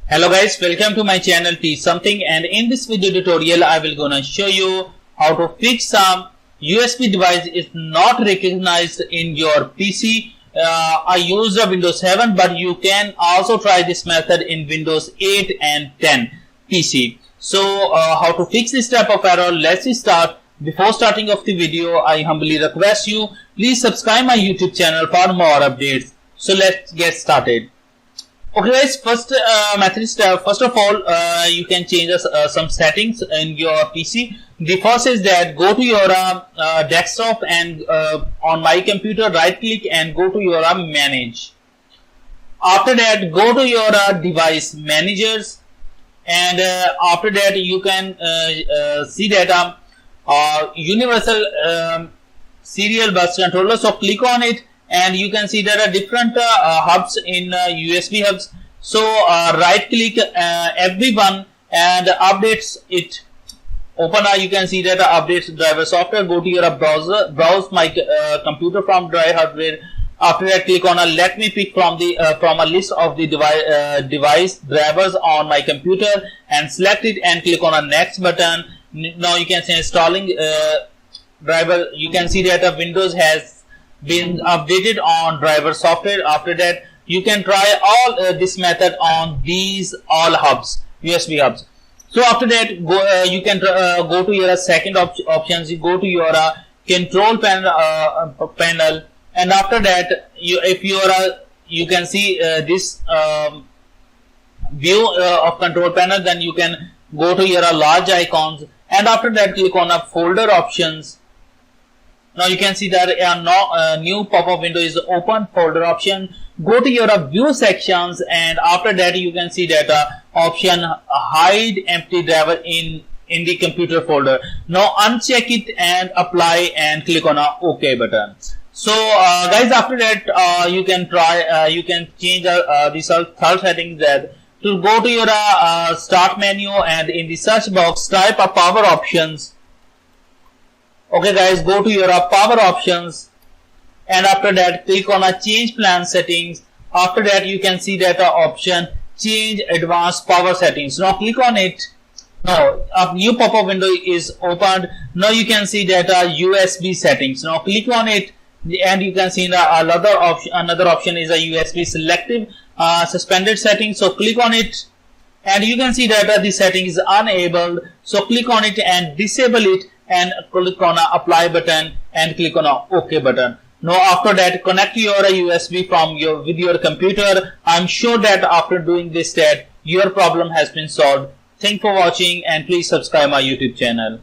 Hello guys, welcome to my channel Teach Something, and in this video tutorial I will gonna show you how to fix some USB device is not recognized in your PC. I use a Windows 7, but you can also try this method in Windows 8 and 10 PC. So how to fix this type of error, let's start. Before starting off the video, I humbly request you please subscribe my YouTube channel for more updates. So let's get started. Okay guys, first first of all, you can change some settings in your PC. The first is that go to your desktop and on my computer right click and go to your manage. After that go to your device managers, and after that you can see that universal serial bus controller. So click on it, and you can see there are different hubs in USB hubs. So right click everyone and updates it. Open you can see that updates driver software. Go to your browser, browse my computer from dry hardware. After that click on let me pick from the from a list of the device drivers on my computer, and select it and click on a next button. Now you can see installing driver. You can see that Windows has been updated on driver software. After that you can try all this method on these all hubs, USB hubs. So after that go you can go to your second options. You go to your control panel, and after that you can see this view of control panel. Then you can go to your large icons, and after that click on folder options. Now you can see that a new pop-up window is open, folder option. Go to your view sections, and after that you can see that option hide empty driver in the computer folder. Now uncheck it and apply and click on OK button. So guys, after that you can try you can change the third setting, that to go to your start menu, and in the search box type power options. Okay guys, go to your power options, and after that click on change plan settings. After that you can see that option change advanced power settings. Now click on it. Now a new pop-up window is opened. Now you can see that USB settings. Now click on it, and you can see another option is a USB selective suspended settings. So click on it, and you can see that the setting is enabled. So click on it and disable it, and click on apply button and click on OK button. Now after that connect your USB from with your computer. I'm sure that after doing this that your problem has been solved. Thanks for watching, and please subscribe my YouTube channel.